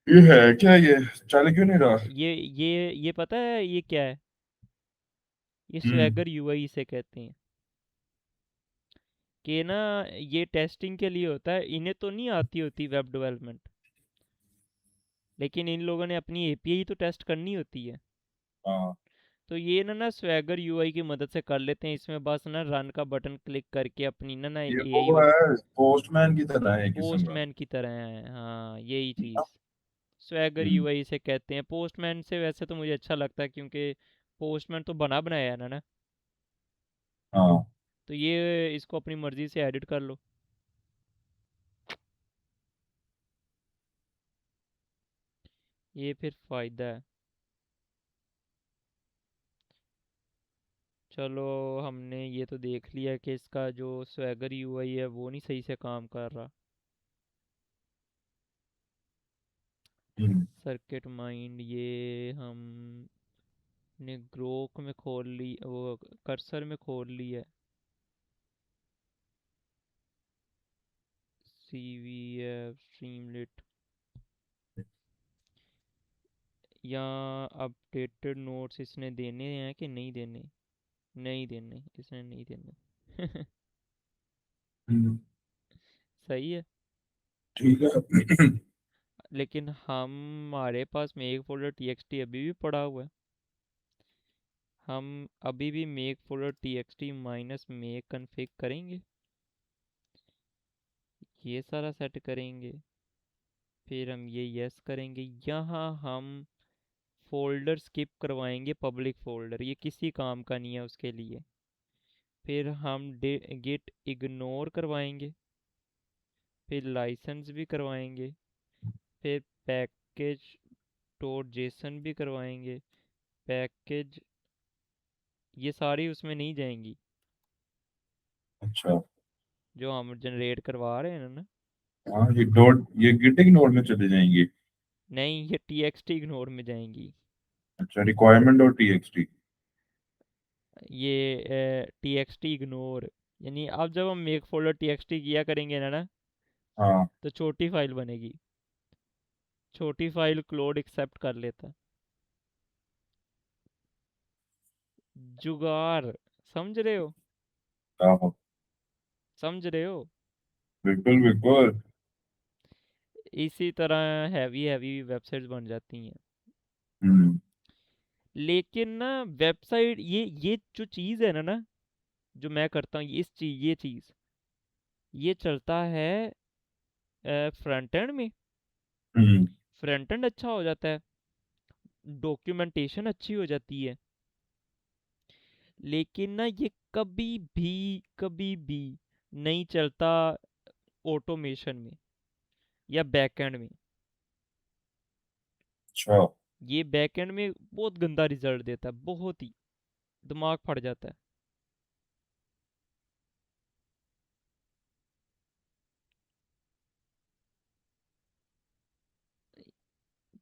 S2: ये है क्या, ये चल क्यों नहीं रहा?
S1: ये पता है ये क्या है? ये
S2: हम्म।
S1: स्वैगर यूआई इसे कहते हैं। कि ना, ये टेस्टिंग के लिए होता है, इन्हें तो नहीं आती होती वेब डेवलपमेंट, लेकिन इन लोगों ने अपनी एपीआई तो टेस्ट करनी होती है।
S2: हाँ,
S1: तो ये ना स्वैगर यूआई की मदद से कर लेते हैं। इसमें बस ना रन का बटन क्लिक करके अपनी ना
S2: ये
S1: एआई
S2: वो है, पोस्टमैन की तरह है एक किस्म का।
S1: पोस्टमैन की तरह है, हाँ यही चीज़। स्वैगर
S2: हम्म।
S1: यूआई से कहते हैं। पोस्टमैन से वैसे तो मुझे अच्छा लगता है, क्योंकि पोस्टमैन तो बना बनाया है ना।
S2: हाँ।
S1: तो ये इसको अपनी मर्जी से एडिट कर लो। ये फिर फ़ायदा है। चलो, हमने ये तो देख लिया कि इसका जो स्वैगर यूआई है वो नहीं सही से काम कर रहा।
S2: हम्म।
S1: सर्किट माइंड, ये हमने ग्रोक में खोल ली, वो कर्सर में खोल ली है। सी वी एफ स्ट्रीमलिट, या अपडेटेड नोट्स इसने देने हैं कि नहीं देने? नहीं देने, इसने नहीं देने।
S2: हम्म।
S1: सही है।
S2: ठीक है।
S1: लेकिन हमारे पास मेक फोल्डर टीएक्सटी अभी भी पड़ा हुआ है। हम अभी भी make folder TXT minus make config करेंगे, ये सारा सेट करेंगे, फिर हम ये यस करेंगे। यहाँ हम फोल्डर स्किप करवाएंगे, पब्लिक फोल्डर, ये किसी काम का नहीं है उसके लिए। फिर हम गिट इग्नोर करवाएंगे, फिर लाइसेंस भी करवाएंगे, फिर पैकेज डॉट जेसन भी करवाएंगे। पैकेज, ये सारी उसमें नहीं जाएंगी
S2: अच्छा।
S1: जो हम जनरेट करवा रहे हैं ना।
S2: हाँ, ये गिटिंग नोड में चले जाएंगे।
S1: नहीं, ये टीएक्सटी इग्नोर में जाएंगी।
S2: अच्छा, रिक्वायरमेंट और टीएक्सटी।
S1: ये टीएक्सटी इग्नोर, यानी अब जब हम मेक फोल्डर टीएक्सटी किया करेंगे ना,
S2: हाँ।
S1: तो छोटी फाइल बनेगी। छोटी फाइल क्लोड एक्सेप्ट कर लेता है। जुगाड़, समझ रहे हो?
S2: हाँ,
S1: समझ रहे हो?
S2: बिल्कुल बिल्कुल।
S1: इसी तरह हैवी हैवी वेबसाइट्स बन जाती हैं।
S2: हम्म।
S1: लेकिन ना वेबसाइट, ये जो चीज़ है ना, जो मैं करता हूँ, इस चीज़, ये चीज़, ये चलता है फ्रंट एंड में।
S2: हम्म।
S1: फ्रंट एंड अच्छा हो जाता है, डॉक्यूमेंटेशन अच्छी हो जाती है। लेकिन ना ये कभी भी नहीं चलता ऑटोमेशन में या बैकएंड में।
S2: अच्छा।
S1: ये बैकएंड में बहुत गंदा रिजल्ट देता है, बहुत ही दिमाग फट जाता है।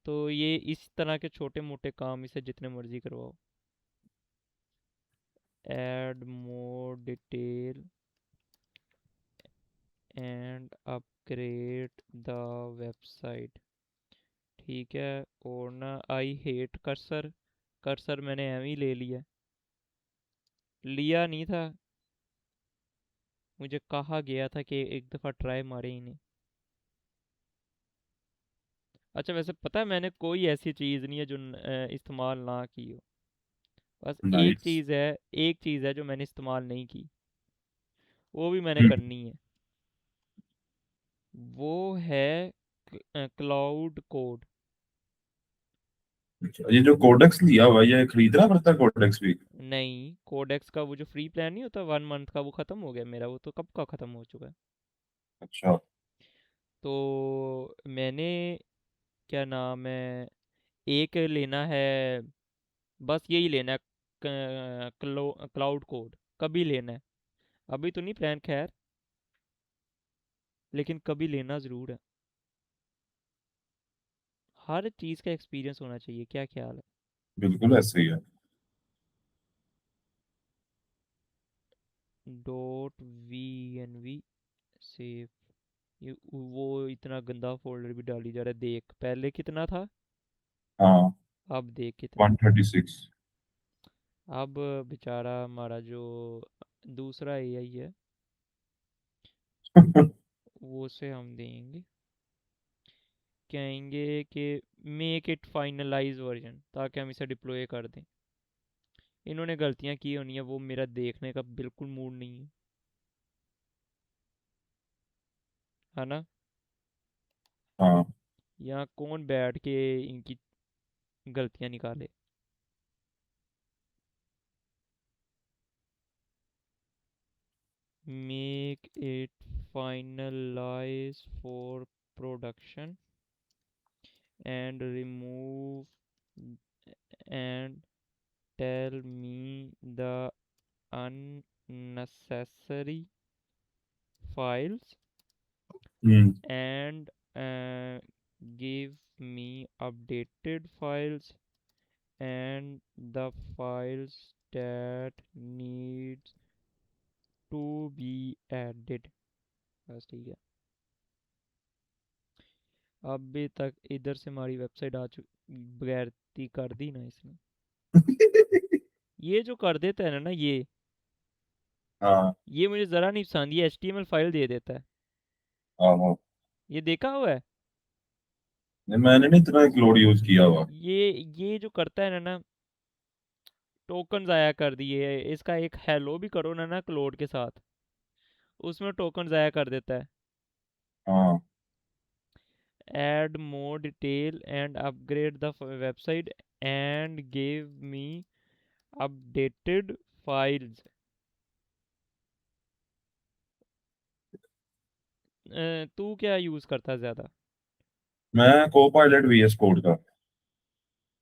S1: तो ये इस तरह के छोटे मोटे काम इसे जितने मर्जी करवाओ। Add more detail and upgrade the website, ठीक है। और ना आई हेट कर्सर, कर्सर मैंने एम ही ले लिया, लिया नहीं था, मुझे कहा गया था कि एक दफ़ा ट्राई मारे इन्हें। अच्छा वैसे पता है मैंने कोई ऐसी चीज़ नहीं है जो इस्तेमाल ना की हो। बस एक
S2: नाइस।
S1: चीज़ है, एक चीज़ है जो मैंने इस्तेमाल नहीं की, वो भी मैंने
S2: हम्म।
S1: करनी है। वो है क्लाउड कोड।
S2: अच्छा, ये जो कोडेक्स लिया हुआ है, ये खरीदना पड़ता है कोडेक्स भी?
S1: नहीं, कोडेक्स का वो जो फ्री प्लान नहीं होता 1 मंथ का, वो ख़त्म हो गया मेरा, वो तो कब का ख़त्म हो चुका है।
S2: अच्छा।
S1: तो मैंने, क्या नाम है, एक लेना है, बस यही लेना है, क्लाउड कोड। कभी लेना है, अभी तो नहीं प्लान खैर, लेकिन कभी लेना ज़रूर है। हर चीज़ का एक्सपीरियंस होना चाहिए, क्या ख्याल है?
S2: बिल्कुल ऐसे ही है।
S1: Dot V N V save, ये वो इतना गंदा फोल्डर भी डाली जा रहा है, देख पहले कितना था,
S2: हाँ।
S1: अब देख कितना है।
S2: 136।
S1: अब बेचारा हमारा जो दूसरा एआई है, वो से हम देंगे, कहेंगे कि मेक इट फाइनलाइज वर्जन, ताकि हम इसे डिप्लॉय कर दें। इन्होंने गलतियां की होनी है, वो मेरा देखने का बिल्कुल मूड नहीं है, है ना।
S2: हाँ।
S1: यहाँ कौन बैठ के इनकी गलतियां निकाले। Make it finalise for production and remove and tell me the unnecessary files
S2: hmm.
S1: and give me updated files and the files that needs to be added। बस ठीक है। अभी तक इधर से हमारी वेबसाइट आ चुकी, बगैरती कर दी ना इसने। ये जो कर देता है ना
S2: हाँ।
S1: ये मुझे ज़रा नहीं पसंद, ये HTML फाइल दे देता है।
S2: आहो।
S1: ये देखा हुआ है।
S2: नहीं, मैंने नहीं इतना क्लोड यूज किया हुआ।
S1: ये जो करता है ना, टोकन ज़ाया कर दिए, इसका एक हेलो भी करो ना क्लोड के साथ, उसमें टोकन ज़ाया कर देता है।
S2: हाँ।
S1: Add more detail and upgrade the website and give me updated files. तू क्या यूज़ करता है ज़्यादा?
S2: मैं को पायलट VS कोड का,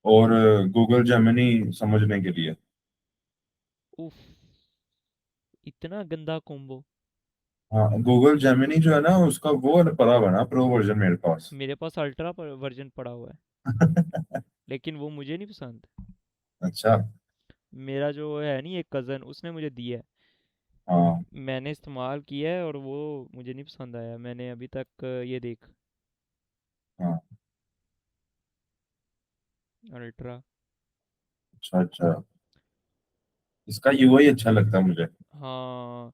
S2: और गूगल जेमिनी समझने के लिए।
S1: उफ, इतना गंदा कॉम्बो।
S2: हाँ, गूगल जेमिनी जो है ना, उसका वो वाला पड़ा हुआ है ना, प्रो वर्जन मेरे पास।
S1: मेरे पास अल्ट्रा वर्जन पड़ा हुआ है, लेकिन वो मुझे नहीं पसंद।
S2: अच्छा।
S1: मेरा जो है नहीं एक कज़न, उसने मुझे दिया है,
S2: हाँ।
S1: मैंने इस्तेमाल किया है और वो मुझे नहीं पसंद आया। मैंने अभी तक ये देख,
S2: हाँ।
S1: अल्ट्रा।
S2: अच्छा अच्छा। इसका यूआई अच्छा लगता है मुझे।
S1: हाँ,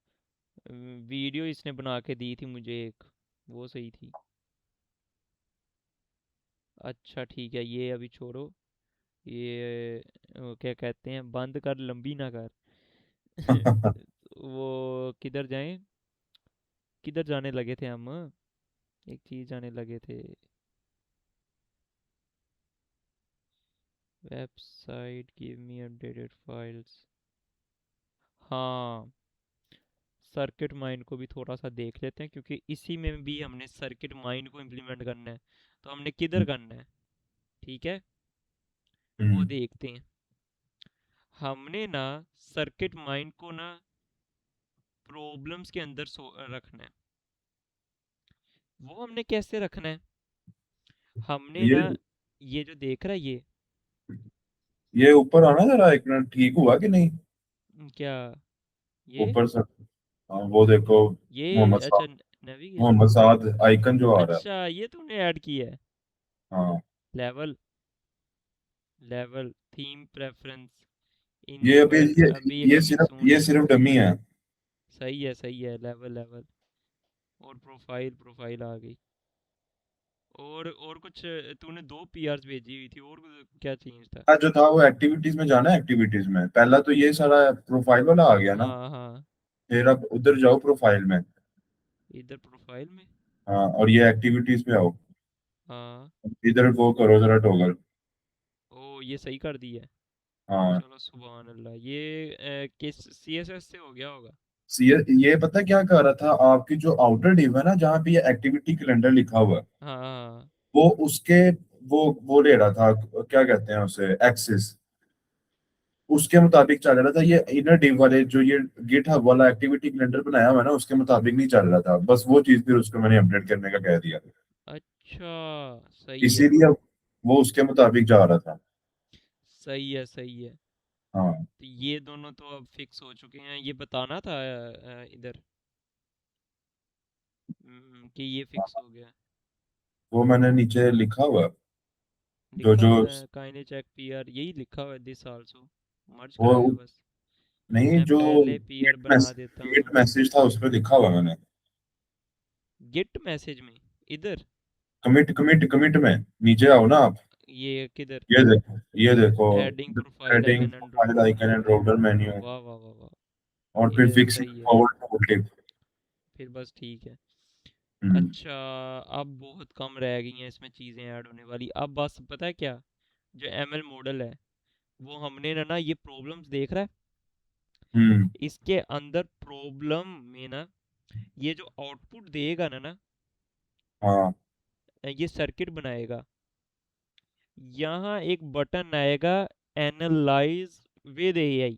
S1: वीडियो इसने बना के दी थी मुझे एक, वो सही थी। अच्छा ठीक है, ये अभी छोड़ो, ये क्या कहते हैं, बंद कर, लंबी ना कर। वो किधर जाएं, किधर जाने लगे थे हम, एक चीज़ जाने लगे थे, website give me updated files. हाँ, सर्किट माइंड को भी थोड़ा सा देख लेते हैं, क्योंकि इसी में भी हमने सर्किट माइंड को इम्प्लीमेंट करना है। तो हमने किधर करना है, ठीक है, वो
S2: हम्म।
S1: देखते हैं। हमने ना सर्किट माइंड को ना प्रॉब्लम्स के अंदर रखना है। वो हमने कैसे रखना है, हमने
S2: ये
S1: ना, ये जो देख रहा है
S2: ये ऊपर आना जरा, एक मिनट, ठीक हुआ कि नहीं?
S1: क्या, ये
S2: ऊपर से, हाँ, वो देखो। मोहम्मद
S1: अच्छा
S2: साद,
S1: नेविगेशन।
S2: मोहम्मद साद आइकन जो आ रहा है।
S1: अच्छा ये तूने ऐड किया है,
S2: हाँ।
S1: लेवल लेवल थीम प्रेफरेंस
S2: ये अभी
S1: इनेबल्ड
S2: ये
S1: अभी ये
S2: ये
S1: कमिंग
S2: सिर्फ
S1: सून
S2: ये
S1: है।
S2: सिर्फ डमी है।
S1: सही है लेवल लेवल। और प्रोफाइल प्रोफाइल आ गई। और कुछ तूने दो पीआरस भेजी हुई थी और क्या चेंज था?
S2: जो था वो एक्टिविटीज में जाना है, एक्टिविटीज में पहला तो ये सारा प्रोफाइल वाला आ गया ना।
S1: हाँ हाँ।
S2: फिर अब उधर जाओ प्रोफाइल में।
S1: इधर प्रोफाइल में।
S2: हाँ, और ये एक्टिविटीज पे आओ।
S1: हाँ।
S2: इधर वो करो जरा टॉगल।
S1: ओ ये सही कर दी है।
S2: हाँ।
S1: चलो सुबहान अल्लाह। ये किस सीएसएस से हो गया होगा?
S2: सी ये पता क्या कर रहा था, आपकी जो आउटर डिव है ना जहाँ पे ये एक्टिविटी कैलेंडर लिखा हुआ है,
S1: हाँ हाँ।
S2: वो उसके वो ले रहा था, क्या कहते हैं उसे, एक्सिस। उसके मुताबिक चल रहा था ये इनर डिव वाले जो ये गिट हब वाला एक्टिविटी कैलेंडर बनाया हुआ है ना, उसके मुताबिक नहीं चल रहा था। बस वो चीज फिर उसको मैंने अपडेट करने का कह दिया।
S1: अच्छा सही है।
S2: इसीलिए अब वो उसके मुताबिक जा रहा था।
S1: सही है सही है।
S2: हाँ।
S1: तो ये दोनों तो अब फिक्स हो चुके हैं। ये बताना था इधर कि ये फिक्स हो गया।
S2: वो मैंने नीचे लिखा हुआ है, जो
S1: लिखा
S2: जो
S1: हुआ है काइंडली चेक पीआर यही लिखा हुआ है दिस आल्सो। मर्ज
S2: वो
S1: कराया बस।
S2: नहीं,
S1: मैं
S2: जो
S1: पहले पीआर बना देता
S2: गिट
S1: हूँ।
S2: मैसेज था उस पर लिखा हुआ मैंने।
S1: गिट मैसेज में इधर
S2: कमिट कमिट कमिट में नीचे आओ ना आप।
S1: ये किधर?
S2: ये देखो, ये देखो।
S1: Adding profile
S2: heading,
S1: icon and
S2: profile
S1: drop
S2: icon
S1: down
S2: and drop down
S1: menu.
S2: Menu,
S1: वाह वाह वाह वाह।
S2: और फिर
S1: ये
S2: फिक्सिंग
S1: सही है।
S2: Forward tool tip.
S1: फिर बस ठीक है।
S2: हम्म।
S1: अच्छा अब बहुत कम रह गई हैं इसमें चीज़ें ऐड होने वाली। अब बस पता है क्या? जो एमएल मॉडल है वो हमने ना ये प्रॉब्लम्स देख रहा है।
S2: हम्म।
S1: इसके अंदर प्रॉब्लम में ना ये जो आउटपुट देगा ना
S2: हाँ।
S1: ये सर्किट बनाएगा। यहाँ एक बटन आएगा एनालाइज विद एआई।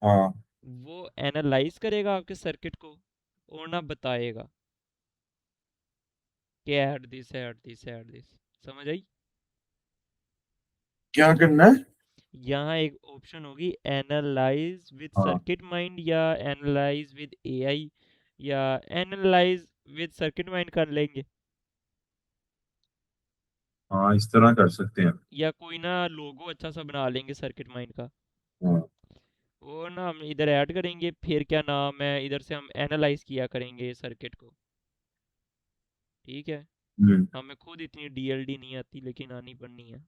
S2: हाँ।
S1: वो एनालाइज करेगा आपके सर्किट को और ना बताएगा कि add this add this add this. समझ आई?
S2: क्या करना है?
S1: यहाँ एक ऑप्शन होगी एनालाइज विद
S2: हाँ।
S1: सर्किट माइंड या एनालाइज विद एआई या एनालाइज विद सर्किट माइंड कर लेंगे।
S2: हाँ, इस तरह कर सकते हैं।
S1: या कोई ना लोगो अच्छा सा बना लेंगे सर्किट माइंड का।
S2: हाँ।
S1: वो ना हम इधर ऐड करेंगे फिर क्या नाम है इधर से हम एनालाइज किया करेंगे सर्किट को। ठीक है।
S2: हम्म।
S1: हमें खुद इतनी डीएलडी नहीं आती लेकिन आनी पड़नी है।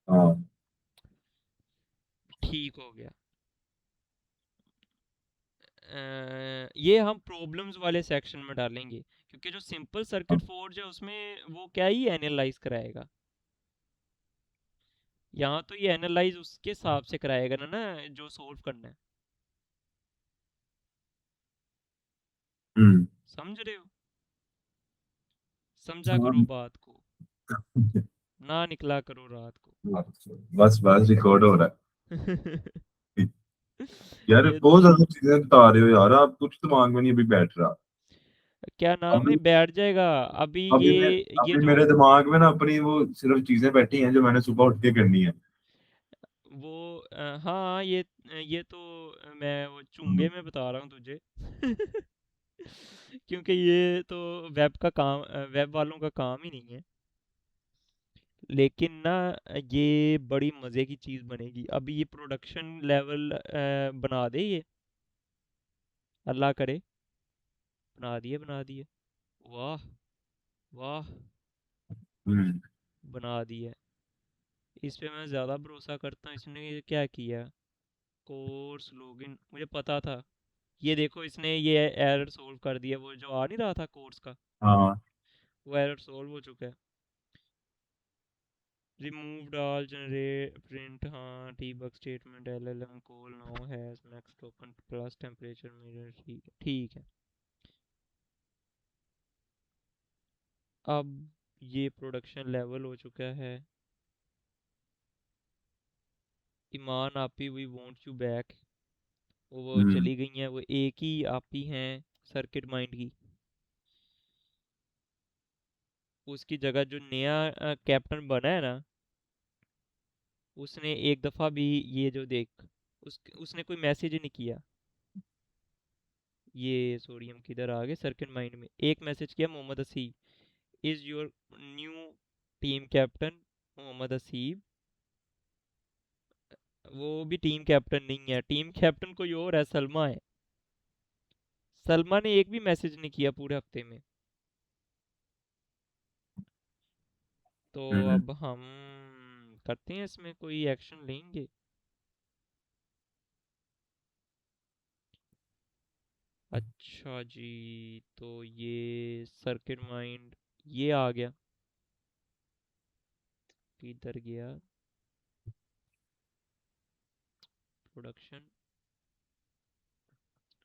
S2: हाँ।
S1: ठीक हो गया। ये हम प्रॉब्लम्स वाले सेक्शन में डालेंगे क्योंकि जो सिंपल सर्किट फोर्ज है उसमें वो क्या ही एनालाइज कराएगा। यहाँ तो ये एनालाइज उसके हिसाब से कराएगा ना जो सोल्व करना है।
S2: हम्म।
S1: समझ रहे हो? समझा करो
S2: हाँ।
S1: बात को। ना निकला करो रात को।
S2: बस बस रिकॉर्ड हो रहा है। यार
S1: ये
S2: बहुत ज्यादा चीजें बता रहे हो यार, आप कुछ दिमाग में नहीं अभी बैठ रहा।
S1: क्या नाम है
S2: अभी
S1: बैठ जाएगा। अभी
S2: अभी मैं
S1: ये
S2: अभी
S1: जो
S2: मेरे दिमाग में ना अपनी वो सिर्फ चीजें बैठी हैं जो मैंने सुबह उठ के करनी है।
S1: वो हाँ ये तो मैं वो चुंगे
S2: हम्म।
S1: में बता रहा हूँ तुझे। क्योंकि ये तो वेब का काम वेब वालों का काम ही नहीं है। लेकिन ना ये बड़ी मज़े की चीज़ बनेगी। अभी ये प्रोडक्शन लेवल बना दे ये। अल्लाह करे। बना दिए बना दिए। वाह वाह।
S2: हम्म।
S1: बना दिए। इस पे मैं ज़्यादा भरोसा करता हूँ। इसने ये क्या किया? कोर्स लॉगिन मुझे पता था। ये देखो इसने ये एरर सोल्व कर दिया। वो जो आ नहीं रहा था कोर्स का
S2: हाँ।
S1: वो एरर सोल्व हो चुका है। रिमूव्ड ऑल जनरेट प्रिंट हाँ debug statement LLM call now has max token plus temperature metre. ठीक है ठीक है। अब ये प्रोडक्शन लेवल हो चुका है। ईमान आपी वी वांट यू बैक। वो
S2: हम्म।
S1: चली गई हैं। वो एक ही आपी हैं सर्किट माइंड की। उसकी जगह जो नया कैप्टन बना है ना उसने एक दफ़ा भी ये जो देख उसने कोई मैसेज ही नहीं किया। ये सॉरी हम किधर आ गए सर्किट माइंड में। एक मैसेज किया Mohammad Hasi is your new team captain Mohammad Haseeb, वो भी टीम कैप्टन नहीं है, टीम कैप्टन कोई और है, सलमा है। सलमा ने एक भी मैसेज नहीं किया पूरे हफ्ते में। तो
S2: हम्म।
S1: अब हम करते हैं, इसमें कोई एक्शन लेंगे। अच्छा जी, तो ये सर्किट माइंड ये आ गया, किधर गया, प्रोडक्शन,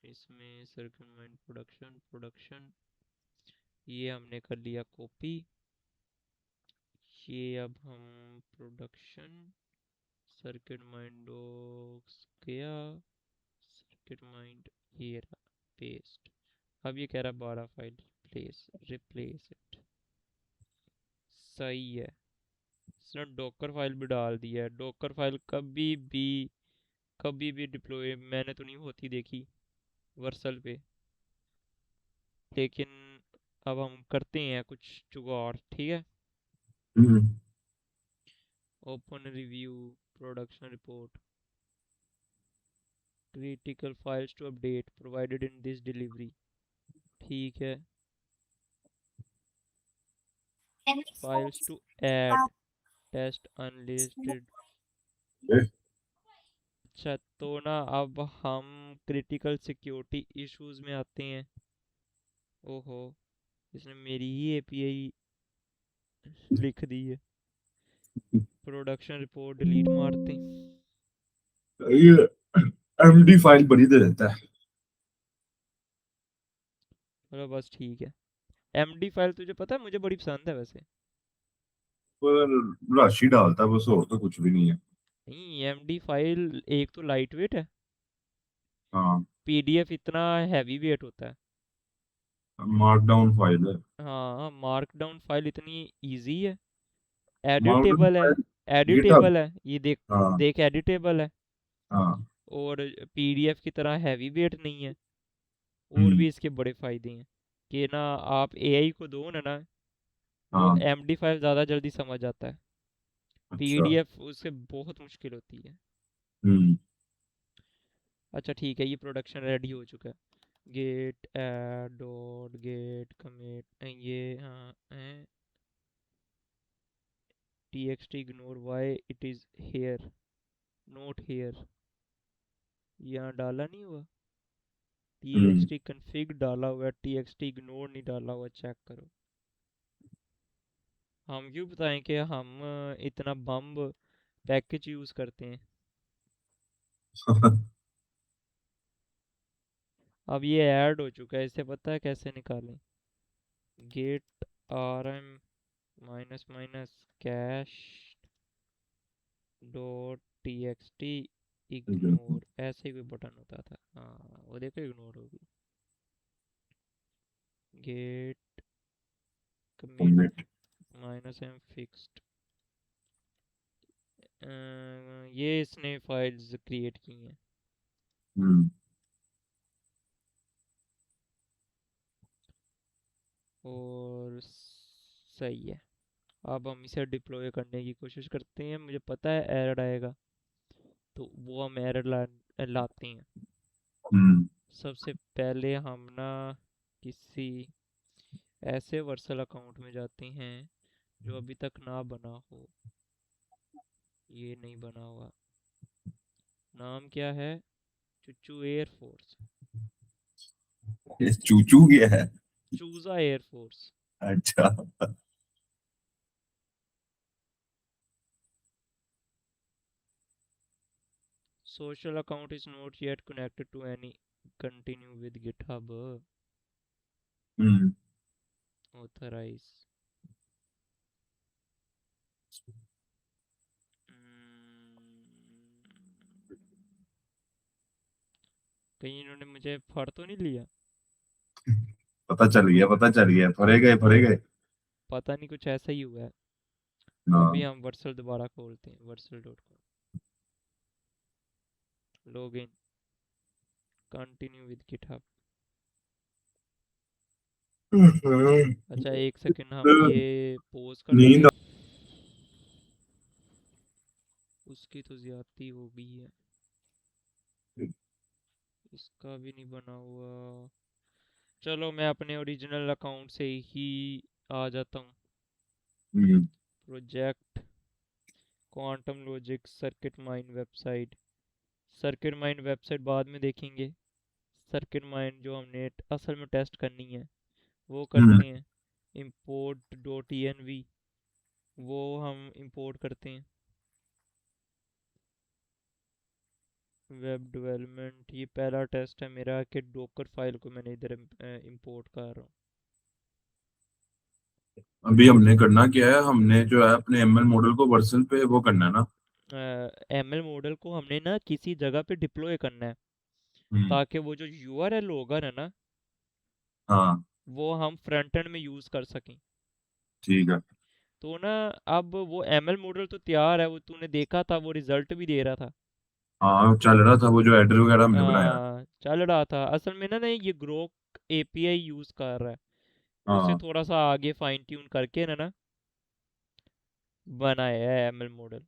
S1: इसमें सर्किट माइंड प्रोडक्शन, प्रोडक्शन, ये हमने कर लिया कॉपी। ये अब हम प्रोडक्शन, सर्किट माइंड डॉक्स गया, सर्किट माइंड ये रहा, पेस्ट। अब ये कह रहा 12 फाइल रिप्लेस, रिप्लेस इट। सही है, इसने डॉकर फाइल भी डाल दिया है। डॉकर फाइल कभी भी डिप्लॉय मैंने तो नहीं होती देखी वर्सल पे, लेकिन अब हम करते हैं कुछ जुगाड़, ठीक है।
S2: हम्म।
S1: Open review, production report, critical files to update provided in this delivery, ठीक है। Files to add, test unlisted. अच्छा, तो ना अब हम क्रिटिकल सिक्योरिटी इश्यूज में आते हैं। ओहो, इसने मेरी ही एपीआई लिख दी है। प्रोडक्शन रिपोर्ट डिलीट मारते हैं।
S2: ये एमडी फाइल बड़ी दे देता है।
S1: चलो बस ठीक है। एमडी फाइल तुझे पता है मुझे बड़ी पसंद है वैसे।
S2: पर राशि डालता है बस, और तो कुछ भी नहीं है।
S1: नहीं, एमडी फाइल एक तो लाइट वेट है,
S2: हाँ।
S1: पीडीएफ इतना हैवी वेट होता है।
S2: मार्कडाउन फाइल है।
S1: हाँ, मार्कडाउन फाइल इतनी इजी है,
S2: मार्कडाउन
S1: एडिटेबल है,
S2: फाइल। गिटहब।
S1: एडिटेबल है ये देख,
S2: हाँ।
S1: देख एडिटेबल है।
S2: हाँ।
S1: और पीडीएफ की तरह हैवी वेट नहीं है। और
S2: हम्म।
S1: भी इसके बड़े फायदे हैं कि ना, आप एआई को दो ना, वो
S2: हाँ।
S1: एमडी फाइल ज़्यादा जल्दी समझ आता है,
S2: अच्छा।
S1: पीडीएफ उससे बहुत मुश्किल होती है।
S2: हम्म।
S1: अच्छा ठीक है, ये प्रोडक्शन रेडी हो चुका है। Git add dot git commit, ये हाँ है, txt ignore why it is here not here, यहाँ डाला नहीं हुआ,
S2: हम्म।
S1: txt config डाला हुआ है, txt ignore नहीं डाला हुआ, चेक करो। हम क्यों बताएं कि हम इतना बम्ब पैकेज यूज़ करते हैं। अब ये ऐड हो चुका है, इससे पता है कैसे निकालें। Git rm minus minus cache dot txt ignore, ऐसे ही कोई बटन होता था, हाँ वो देखो इग्नोर होगी। Git commit
S2: commit.
S1: Minus M fixed, ये इसने फाइल्स क्रिएट की हैं।
S2: हम्म।
S1: और सही है, अब हम इसे डिप्लॉय करने की कोशिश करते हैं। मुझे पता है एरर आएगा, तो वो हम एरर लाते हैं।
S2: हम्म।
S1: सबसे पहले हम ना किसी ऐसे वर्सल अकाउंट में जाते हैं जो अभी तक ना बना हो। ये नहीं बना हुआ, नाम क्या है, चुचू एयरफोर्स,
S2: ये चूचू गया है।
S1: चूजा एयरफोर्स।
S2: अच्छा।
S1: Social account is not yet connected to any, continue with GitHub,
S2: hmm.
S1: Authorise. कहीं इन्होंने मुझे फड़ तो नहीं लिया।
S2: पता चल गया, पता चल गया, भरे गए, भरे गए।
S1: पता नहीं, कुछ ऐसा ही हुआ है। अभी
S2: हाँ।
S1: हम वर्सल दोबारा खोलते हैं, Vercel dot com, log in, continue with GitHub. अच्छा एक सेकंड, हम ये पॉज कर
S2: नींद।
S1: देंगे। उसकी तो ज्यादती हो गई है। इसका भी नहीं बना हुआ। चलो मैं अपने ओरिजिनल अकाउंट से ही आ जाता हूँ।
S2: हम्म।
S1: Project quantum logic circuit mind website. Circuit mind website बाद में देखेंगे। सर्किट माइंड जो हमने असल में टेस्ट करनी है वो
S2: हम्म।
S1: करते हैं। import डॉट env वो हम इंपोर्ट करते हैं। वेब डेवलपमेंट ये पहला टेस्ट है मेरा कि डॉकर फाइल को मैंने इधर इंपोर्ट कर रहा
S2: अभी हमने करना क्या है, हमने जो है अपने एमएल मॉडल को वर्जन पे वो करना है ना।
S1: हूँ। एमएल मॉडल को हमने ना किसी जगह पे डिप्लॉय करना है
S2: हम्म।
S1: ताकि वो जो यूआरएल होगा ना
S2: हाँ।
S1: वो हम फ्रंट एंड में यूज़ कर सकें।
S2: ठीक है।
S1: तो ना अब वो एमएल मॉडल तो तैयार है, वो तूने देखा था, वो रिजल्ट भी दे रहा था।
S2: हाँ चल रहा था वो जो एडर वगैरह हमने बनाया।
S1: चल रहा था असल में ना ये ग्रोक एपीआई यूज़ कर रहा है। उसे
S2: हाँ।
S1: थोड़ा सा आगे फाइन ट्यून करके ना बनाया है एमएल मॉडल।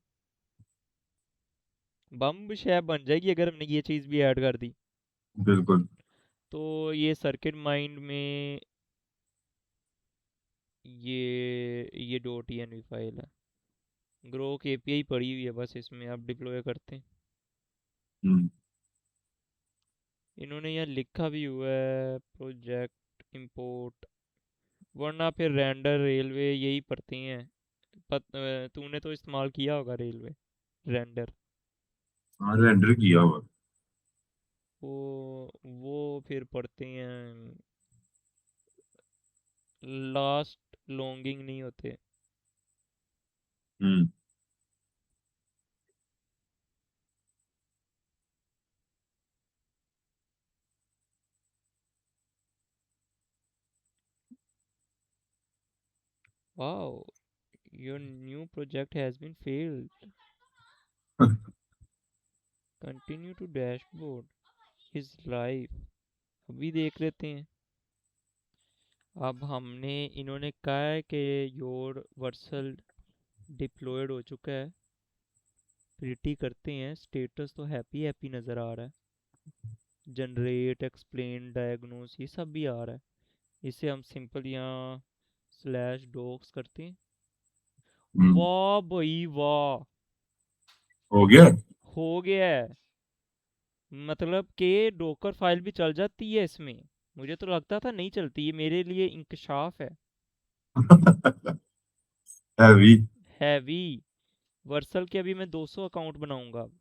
S1: बम शैप बन जाएगी अगर हमने ये चीज़ भी ऐड कर दी।
S2: बिल्कुल।
S1: तो ये सर्किट माइंड में ये डॉट env फाइल है। ग्रोक एपीआई पड़ी हुई है बस, इसमें आप डिप्लॉय करते हैं।
S2: हम्म।
S1: इन्होंने यहाँ लिखा भी हुआ है प्रोजेक्ट इंपोर्ट, वरना फिर रेंडर रेलवे यही पढ़ते हैं। तूने तो इस्तेमाल किया होगा रेलवे रेंडर।
S2: हाँ रेंडर किया हुआ।
S1: वो फिर पढ़ते हैं। लास्ट लॉन्गिंग नहीं होते।
S2: हम्म।
S1: Wow, your new project has been failed, continue to dashboard is live. अभी देख लेते हैं। अब हमने इन्होंने कहा है कि योर वर्सल डिप्लॉयड हो चुका है। प्रिटी करते हैं, स्टेटस तो हैप्पी हैप्पी नज़र आ रहा है। जनरेट एक्सप्लेन डायग्नोस ये सब भी आ रहा है। इसे हम सिंपल यहाँ स्लैश डॉक्स करते हैं।
S2: हम्म।
S1: वाह भाई वाह,
S2: हो गया।
S1: हो गया है। मतलब कि डॉकर फाइल भी चल जाती है इसमें। मुझे तो लगता था नहीं चलती, ये मेरे लिए इंकशाफ है।
S2: हैवी।
S1: हैवी। वर्सल के अभी मैं 200 अकाउंट बनाऊंगा अब।